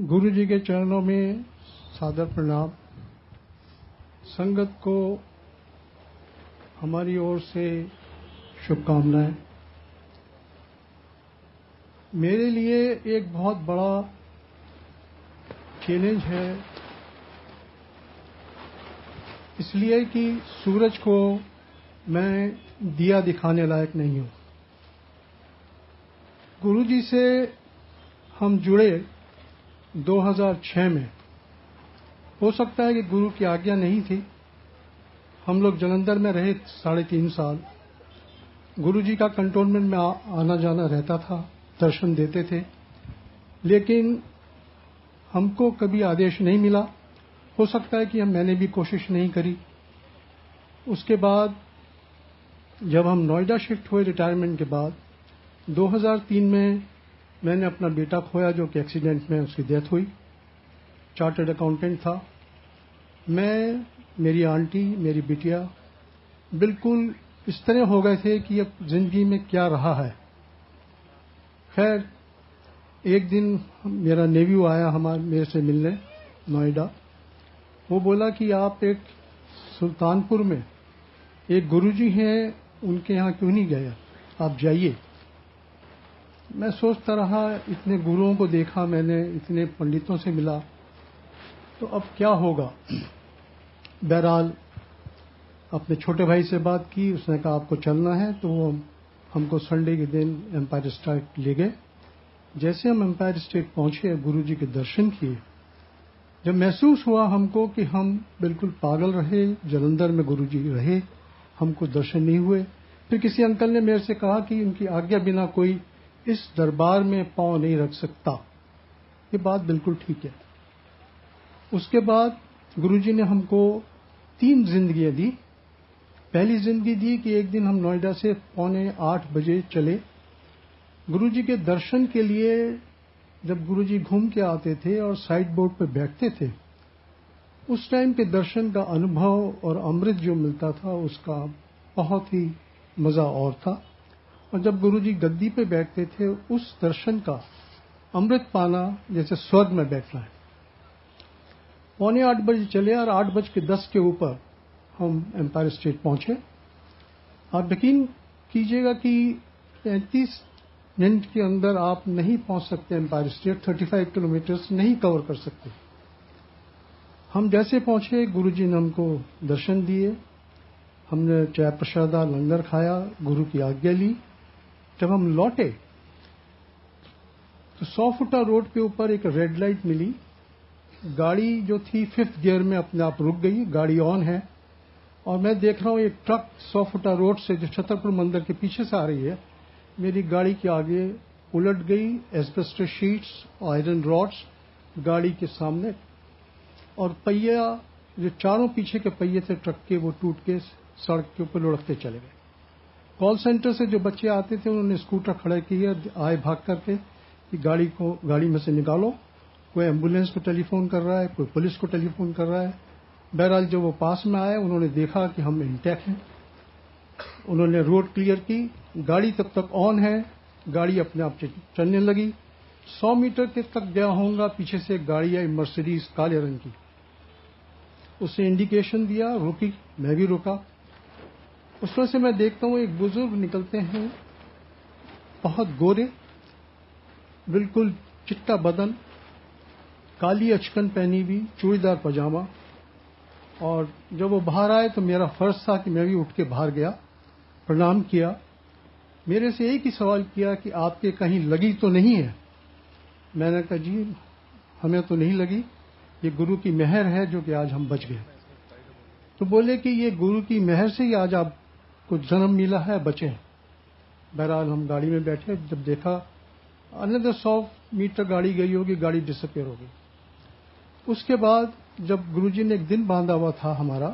गुरु जी के चरणों में सादर प्रणाम। संगत को हमारी ओर से शुभकामनाएं। मेरे लिए एक बहुत बड़ा चैलेंज है, इसलिए कि सूरज को मैं दिया दिखाने लायक नहीं हूं। गुरु जी से हम जुड़े 2006 में। हो सकता है कि गुरु की आज्ञा नहीं थी। हम लोग जलंधर में रहे 3.5 साल। गुरु जी का कंटोनमेंट में आना जाना रहता था, दर्शन देते थे, लेकिन हमको कभी आदेश नहीं मिला। हो सकता है कि मैंने भी कोशिश नहीं करी। उसके बाद जब हम नोएडा शिफ्ट हुए रिटायरमेंट के बाद 2003 में मैंने अपना बेटा खोया, जो कि एक्सीडेंट में उसकी डेथ हुई। चार्टर्ड अकाउंटेंट था। मैं, मेरी आंटी, मेरी बिटिया बिल्कुल इस तरह हो गए थे कि अब जिंदगी में क्या रहा है। खैर, एक दिन मेरा नेव्यू आया मेरे से मिलने नोएडा। वो बोला कि आप एक सुल्तानपुर में एक गुरुजी हैं, उनके यहाँ क्यों नहीं गए, आप जाइए। मैं सोचता रहा, इतने गुरुओं को देखा मैंने, इतने पंडितों से मिला, तो अब क्या होगा। बहरहाल अपने छोटे भाई से बात की, उसने कहा आपको चलना है, तो वो हमको संडे के दिन एम्पायर स्टेट ले गए। जैसे हम एम्पायर स्टेट पहुंचे, गुरु जी के दर्शन किए, जब महसूस हुआ हमको कि हम बिल्कुल पागल रहे। जलंधर में गुरु जी रहे, हमको दर्शन नहीं हुए। फिर किसी अंकल ने मेरे से कहा कि उनकी आज्ञा बिना कोई इस दरबार में पांव नहीं रख सकता। ये बात बिल्कुल ठीक है। उसके बाद गुरुजी ने हमको 3 जिंदगियां दी। पहली जिंदगी दी कि एक दिन हम नोएडा से 7:45 बजे चले। गुरुजी के दर्शन के लिए जब गुरुजी घूम के आते थे और साइड बोर्ड पर बैठते थे, उस टाइम के दर्शन का अनुभव और अमृत जो मिलता था, उसका बहुत ही मजा और था। और जब गुरुजी गद्दी पे बैठते थे, उस दर्शन का अमृत पाना जैसे स्वर्ग में बैठना है। 7:45 बजे चले और 8:10 के ऊपर हम एम्पायर स्टेट पहुंचे। आप यकीन कीजिएगा कि 35 मिनट के अंदर आप नहीं पहुंच सकते एम्पायर स्टेट। 35 किलोमीटर नहीं कवर कर सकते। हम जैसे पहुंचे, गुरुजी ने हमको दर्शन दिए। हमने चाय प्रसादा लंगर खाया, गुरु की आज्ञा ली। जब हम लौटे तो 100 फुटा रोड के ऊपर एक रेड लाइट मिली। गाड़ी जो थी 5th गियर में अपने आप रुक गई। गाड़ी ऑन है और मैं देख रहा हूं एक ट्रक 100 फुटा रोड से, जो छतरपुर मंदिर के पीछे से आ रही है, मेरी गाड़ी के आगे उलट गई। एस्बेस्टस शीट्स, आयरन रॉड्स गाड़ी के सामने, और पहिया जो चारों पीछे के पहिए थे ट्रक के, वो टूट के सड़क के ऊपर लुढ़कते चले गए। कॉल सेंटर से जो बच्चे आते थे, उन्होंने स्कूटर खड़े किए, आए भाग करके कि गाड़ी में से निकालो। कोई एम्बुलेंस को टेलीफोन कर रहा है, कोई पुलिस को टेलीफोन कर रहा है। बहरहाल जब वो पास में आए, उन्होंने देखा कि हम इंटैक्ट हैं। उन्होंने रोड क्लियर की। गाड़ी तब तक ऑन है, गाड़ी अपने आप चलने लगी। 100 मीटर के तक गया होऊंगा, पीछे से एक गाड़ी आई, मर्सिडीज काले रंग की। उसने इंडिकेशन दिया, रुकी, मैं भी रुका। उसमें से मैं देखता हूं एक बुजुर्ग निकलते हैं, बहुत गोरे, बिल्कुल चिट्टा बदन, काली अचकन पहनी हुई, चूड़ीदार पजामा। और जब वो बाहर आए तो मेरा फर्ज था कि मैं भी उठ के बाहर गया, प्रणाम किया। मेरे से एक ही सवाल किया कि आपके कहीं लगी तो नहीं है। मैंने कहा जी हमें तो नहीं लगी, ये गुरु की मेहर है जो कि आज हम बच गए। तो बोले कि ये गुरु की मेहर से ही आज आपको जन्म मिला है, बचे हैं। बहरहाल हम गाड़ी में बैठे, जब देखा अनदर 100 मीटर गाड़ी गई होगी, गाड़ी डिसअपियर हो गई। उसके बाद जब गुरुजी ने एक दिन बांधा हुआ था हमारा,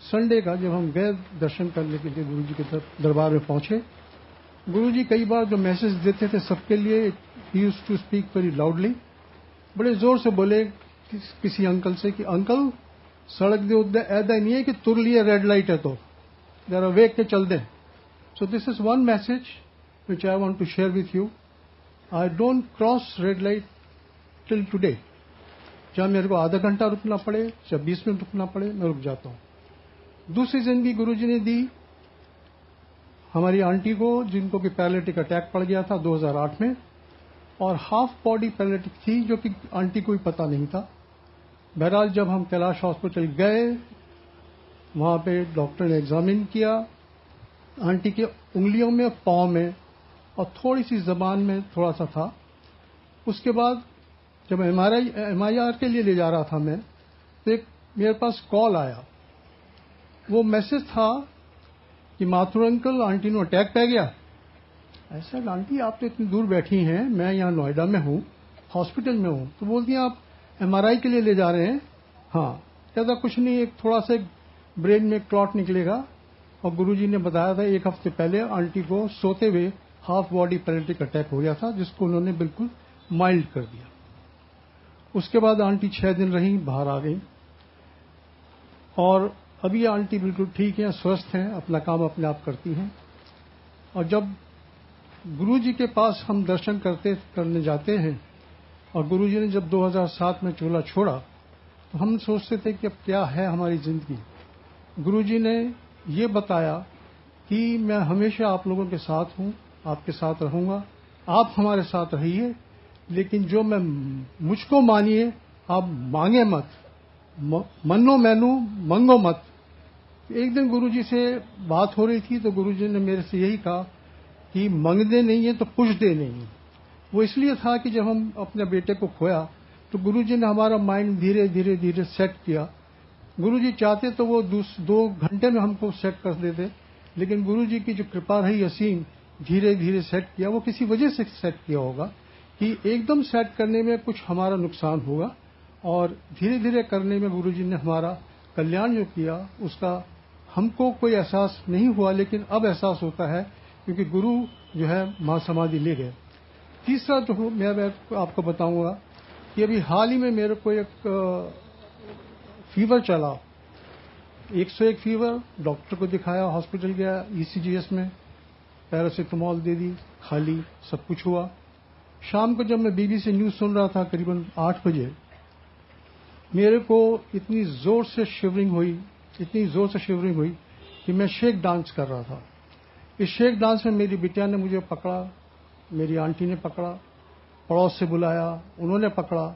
संडे का, जब हम गए दर्शन करने के लिए गुरुजी के दरबार में पहुंचे, गुरुजी कई बार जो मैसेज देते थे सबके लिए, he used to speak very loudly. बड़े जोर से बोले किसी अंकल से कि अंकल, सड़क दे उद्दे ऐदा नहीं है कि तुर लिए रेड लाइट है तो जरा वेग के चल दें। So this is one message which I want to share with you. I don't cross red light till today, चाहे मेरे को आधा घंटा रुकना पड़े, चाहे 20 मिनट रुकना पड़े, मैं रुक जाता हूं। दूसरी जिंदगी गुरुजी ने दी हमारी आंटी को, जिनको कि पैरालिटिक अटैक पड़ गया था 2008 में, और हाफ बॉडी पैरालिटिक थी, जो कि आंटी को भी पता नहीं था। बहरहाल जब हम कैलाश हॉस्पिटल गए, वहां पे डॉक्टर ने एग्जामिन किया, आंटी के उंगलियों में, पांव में और थोड़ी सी जबान में थोड़ा सा था। उसके बाद जब MRI के लिए ले जा रहा था मैं, तो एक मेरे पास कॉल आया। वो मैसेज था कि माथुर अंकल, आंटी ने अटैक पै गया। ऐसा, आंटी आप तो इतनी दूर बैठी हैं, मैं यहां नोएडा में हूं, हॉस्पिटल में हूं। तो बोलती हैं आप MRI के लिए ले जा रहे हैं? हाँ। कहता कुछ नहीं, एक थोड़ा सा ब्रेन में क्लॉट निकलेगा। और गुरुजी ने बताया था 1 हफ्ते पहले आंटी को सोते हुए हाफ बॉडी पैरालिटिक अटैक हो गया था, जिसको उन्होंने बिल्कुल माइल्ड कर दिया। उसके बाद आंटी 6 दिन रही, बाहर आ गई, और अभी आंटी बिल्कुल ठीक है, स्वस्थ हैं, अपना काम अपने आप करती हैं। और जब गुरुजी के पास हम दर्शन करने जाते हैं, और गुरुजी ने जब 2007 में चोला छोड़ा, तो हम सोचते थे कि अब क्या है हमारी जिंदगी। गुरुजी ने ये बताया कि मैं हमेशा आप लोगों के साथ हूं, आपके साथ रहूंगा, आप हमारे साथ रहिए, लेकिन जो मैं मुझको मानिए, आप मांगे मत, मन्नो मैनू मंगो मत। एक दिन गुरुजी से बात हो रही थी, तो गुरुजी ने मेरे से यही कहा कि मंगदे नहीं है तो पुछदे नहीं है। वो इसलिए था कि जब हम अपने बेटे को खोया, तो गुरुजी ने हमारा माइंड धीरे धीरे धीरे सेट किया। गुरुजी चाहते तो वो 2 घंटे में हमको सेट कर देते, लेकिन गुरुजी की जो कृपा रही असीम, धीरे धीरे सेट किया। वो किसी वजह से सेट किया होगा कि एकदम सेट करने में कुछ हमारा नुकसान होगा, और धीरे धीरे करने में गुरुजी ने हमारा कल्याण जो किया, उसका हमको कोई एहसास नहीं हुआ, लेकिन अब एहसास होता है, क्योंकि गुरु जो है महासमाधि ले गए। तीसरा जो मैं आपको बताऊंगा कि अभी हाल ही में मेरे को एक फीवर चला, 101 फीवर। डॉक्टर को दिखाया, हॉस्पिटल गया, ECGS में पैरासिटामोल दे दी, खाली, सब कुछ हुआ। शाम को जब मैं BBC न्यूज सुन रहा था करीबन 8 बजे, मेरे को इतनी जोर से शिवरिंग हुई कि मैं शेक डांस कर रहा था। इस शेक डांस में मेरी बिटिया ने मुझे पकड़ा, मेरी आंटी ने पकड़ा, पड़ोस से बुलाया, उन्होंने पकड़ा,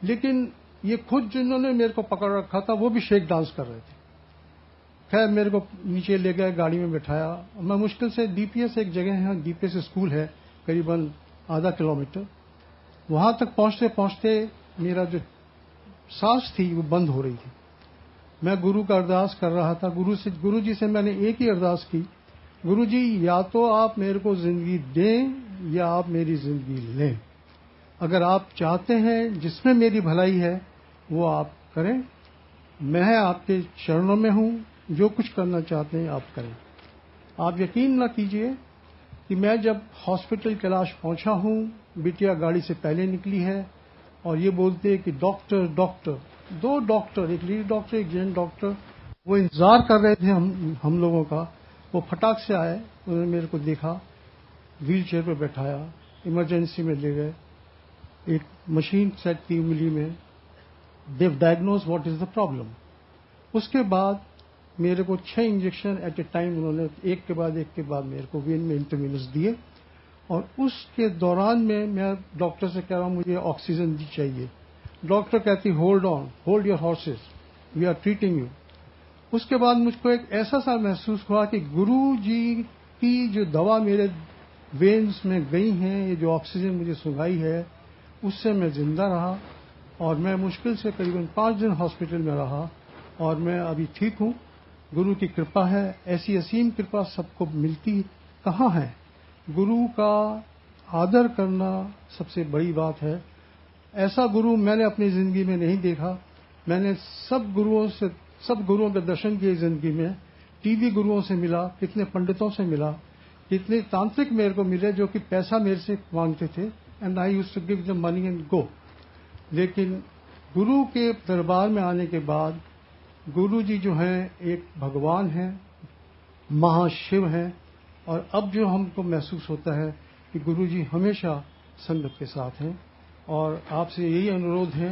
लेकिन ये खुद जिन्होंने मेरे को पकड़ रखा था वो भी शेक डांस कर रहे थे। खैर मेरे को नीचे ले गए, गाड़ी में बिठाया। मैं मुश्किल से DPS एक जगह है, DPS स्कूल है करीबन आधा किलोमीटर, वहां तक पहुंचते पहुंचते मेरा जो सांस थी वो बंद हो रही थी। मैं गुरु का अरदास कर रहा था। गुरु जी से मैंने एक ही अरदास की, गुरु जी या तो आप मेरे को जिंदगी दें या आप मेरी जिंदगी लें। अगर आप चाहते हैं जिसमें मेरी भलाई है वो आप करें, मैं आपके चरणों में हूं, जो कुछ करना चाहते हैं आप करें। आप यकीन न कीजिए कि मैं जब हॉस्पिटल कैलाश पहुंचा हूं, बिटिया गाड़ी से पहले निकली है और ये बोलते हैं कि डॉक्टर डॉक्टर, 2 डॉक्टर, एक लेडी डॉक्टर, एक जेंट डॉक्टर, वो इंतजार कर रहे थे हम लोगों का। वो फटाक से आए, उन्होंने मेरे को देखा, व्हील चेयर पर बैठाया, इमरजेंसी में ले गए, एक मशीन सेट की उंगली में, they diagnose what is the problem. उसके बाद मेरे को 6 इंजेक्शन एट ए टाइम उन्होंने एक के बाद मेरे को वेन में इंटरवीनस दिए। और उसके दौरान में मैं डॉक्टर से कह रहा हूं मुझे ऑक्सीजन दी चाहिए। डॉक्टर कहती hold on, hold your horses, we are treating you. उसके बाद मुझको एक ऐसा सा महसूस हुआ कि गुरु जी की जो दवा मेरे वेन्स में गई हैं, ये जो ऑक्सीजन मुझे सुंघाई है, उससे मैं जिंदा रहा। और मैं मुश्किल से करीबन 5 दिन हॉस्पिटल में रहा और मैं अभी ठीक हूं। गुरु की कृपा है, ऐसी असीम कृपा सबको मिलती कहाँ है। गुरु का आदर करना सबसे बड़ी बात है। ऐसा गुरु मैंने अपनी जिंदगी में नहीं देखा। मैंने सब गुरुओं के दर्शन किए जिंदगी में। टीवी गुरुओं से मिला, कितने पंडितों से मिला, कितने तांत्रिक मेरे को मिले जो कि पैसा मेरे से मांगते थे, and I used to give them money and go. लेकिन गुरु के दरबार में आने के बाद गुरु जी जो हैं एक भगवान हैं, महाशिव हैं। और अब जो हमको महसूस होता है कि गुरु जी हमेशा संगत के साथ हैं और आपसे यही अनुरोध है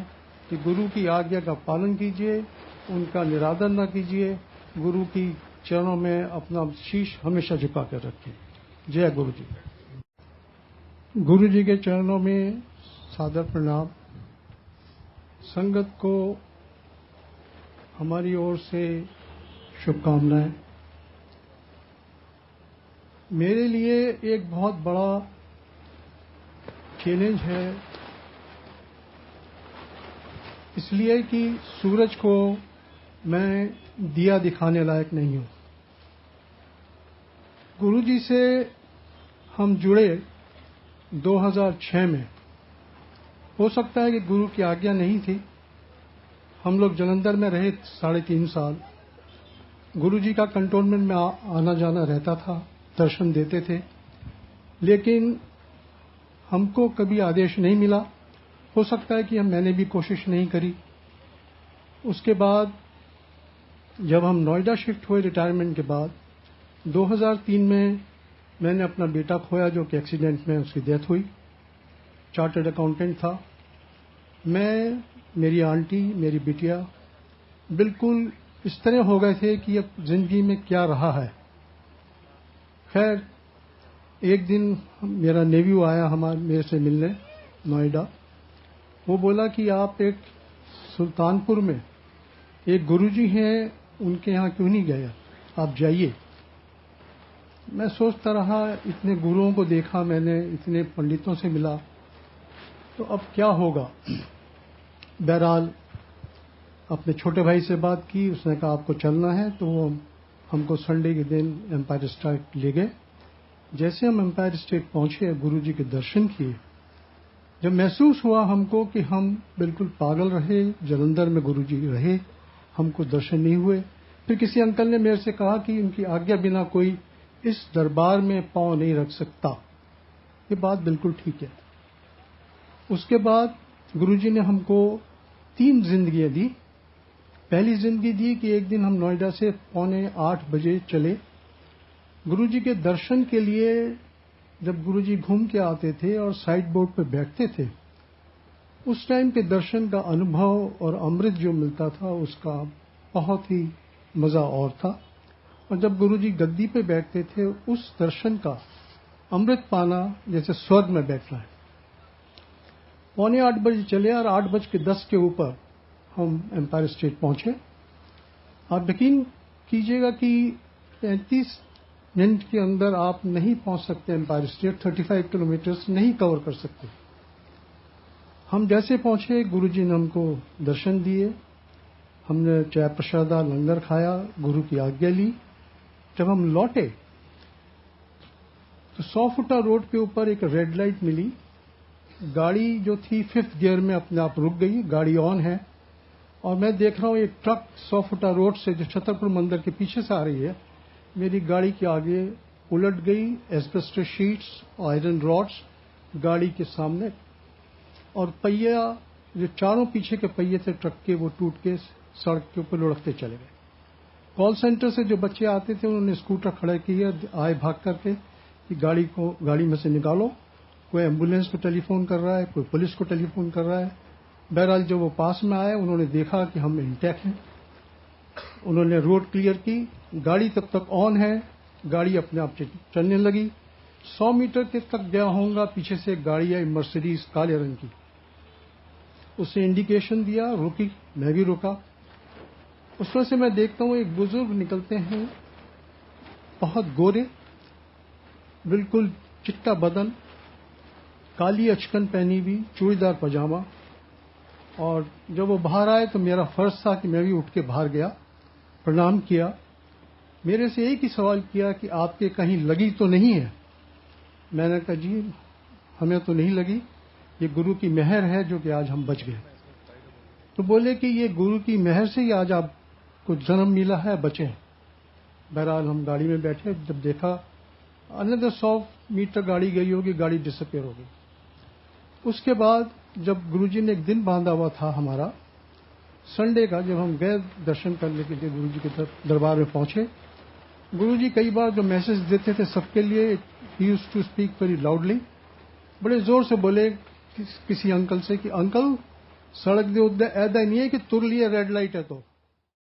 कि गुरु की आज्ञा का पालन कीजिए, उनका निरादर न कीजिए, गुरु की चरणों में अपना शीश हमेशा झुका कर रखें। जय गुरु जी। गुरु जी के चरणों में सादर प्रणाम। संगत को हमारी ओर से शुभकामनाएं। मेरे लिए एक बहुत बड़ा चैलेंज है, इसलिए कि सूरज को मैं दिया दिखाने लायक नहीं हूं। गुरु जी से हम जुड़े 2006 में। हो सकता है कि गुरु की आज्ञा नहीं थी। हम लोग जलंधर में रहे 3.5 साल। गुरु जी का कंटोनमेंट में आना जाना रहता था, दर्शन देते थे, लेकिन हमको कभी आदेश नहीं मिला। हो सकता है कि मैंने भी कोशिश नहीं करी। उसके बाद जब हम नोएडा शिफ्ट हुए रिटायरमेंट के बाद, 2003 में मैंने अपना बेटा खोया, जो कि एक्सीडेंट में उसकी डेथ हुई। चार्टर्ड अकाउंटेंट था। मैं, मेरी आंटी, मेरी बिटिया बिल्कुल इस तरह हो गए थे कि अब जिंदगी में क्या रहा है। खैर, एक दिन मेरा नेव्यू आया मेरे से मिलने नोएडा। वो बोला कि आप एक सुल्तानपुर में एक गुरुजी हैं, उनके यहाँ क्यों नहीं गए, आप जाइए। मैं सोचता रहा, इतने गुरुओं को देखा मैंने, इतने पंडितों से मिला, तो अब क्या होगा। बहरहाल अपने छोटे भाई से बात की, उसने कहा आपको चलना है, तो वो हमको संडे के दिन एम्पायर स्टेट ले गए। जैसे हम एम्पायर स्टेट पहुंचे, गुरुजी के दर्शन किए, जब महसूस हुआ हमको कि हम बिल्कुल पागल रहे, जलंधर में गुरुजी रहे, हमको दर्शन नहीं हुए। फिर किसी अंकल ने मेरे से कहा कि उनकी आज्ञा बिना कोई इस दरबार में पांव नहीं रख सकता। ये बात बिल्कुल ठीक है। उसके बाद गुरुजी ने हमको 3 जिंदगियां दी। पहली जिंदगी दी कि एक दिन हम नोएडा से 7:45 बजे चले। गुरुजी के दर्शन के लिए जब गुरुजी घूम के आते थे और साइड बोर्ड पर बैठते थे, उस टाइम के दर्शन का अनुभव और अमृत जो मिलता था, उसका बहुत ही मजा और था। और जब गुरुजी गद्दी पे बैठते थे, उस दर्शन का अमृत पाना जैसे स्वर्ग में बैठना है। 7:45 बजे चले और 8:10 के ऊपर हम एम्पायर स्टेट पहुंचे। आप यकीन कीजिएगा कि 35 मिनट के अंदर आप नहीं पहुंच सकते एम्पायर स्टेट। 35 किलोमीटर्स नहीं कवर कर सकते। हम जैसे पहुंचे, गुरुजी ने हमको दर्शन दिए। हमने चाय प्रसादा लंगर खाया, गुरु की आज्ञा ली। जब हम लौटे तो 100 फुटा रोड के ऊपर एक रेड लाइट मिली। गाड़ी जो थी 5th गियर में अपने आप रुक गई। गाड़ी ऑन है और मैं देख रहा हूं एक ट्रक 100 फुटा रोड से, जो छतरपुर मंदिर के पीछे से आ रही है, मेरी गाड़ी के आगे उलट गई। एस्बेस्टस शीट्स, आयरन रॉड्स गाड़ी के सामने, और पहिया जो चारों पीछे के पहिए थे ट्रक के, वो टूट के सड़क के ऊपर लुढ़कते चले गए। कॉल सेंटर से जो बच्चे आते थे, उन्होंने स्कूटर खड़े किए, आए भाग करके कि गाड़ी में से निकालो। कोई एम्बुलेंस को टेलीफोन कर रहा है, कोई पुलिस को टेलीफोन कर रहा है। बहरहाल जब वो पास में आए, उन्होंने देखा कि हम इंटैक्ट हैं। उन्होंने रोड क्लियर की। गाड़ी तब तक ऑन है, गाड़ी अपने आप चलने लगी। 100 मीटर के तक गया होऊंगा, पीछे से एक गाड़ी आई, मर्सिडीज काले रंग की। उसने इंडिकेशन दिया, रुकी, मैं भी रुका। उसमें से मैं देखता हूं एक बुजुर्ग निकलते हैं, बहुत गोरे, बिल्कुल चिट्टा बदन, काली अचकन पहनी हुई, चूड़ीदार पजामा। और जब वो बाहर आए तो मेरा फर्ज था कि मैं भी उठ के बाहर गया, प्रणाम किया। मेरे से एक ही सवाल किया कि आपके कहीं लगी तो नहीं है। मैंने कहा जी हमें तो नहीं लगी, ये गुरु की मेहर है जो कि आज हम बच गए। तो बोले कि ये गुरु की मेहर से ही आज आपको जन्म मिला है, बचे। बहरहाल हम गाड़ी में बैठे, जब देखा अनदर 100 मीटर गाड़ी गई होगी, गाड़ी डिसअपियर हो गई। उसके बाद जब गुरुजी ने एक दिन बांधा हुआ था हमारा संडे का, जब हम गए दर्शन करने के लिए गुरुजी के दरबार में पहुंचे, गुरुजी कई बार जो मैसेज देते थे सबके लिए, he used to speak very loudly, बड़े जोर से बोले किसी अंकल से कि अंकल सड़क दे ऐदा नहीं है कि तुर लिए रेड लाइट है तो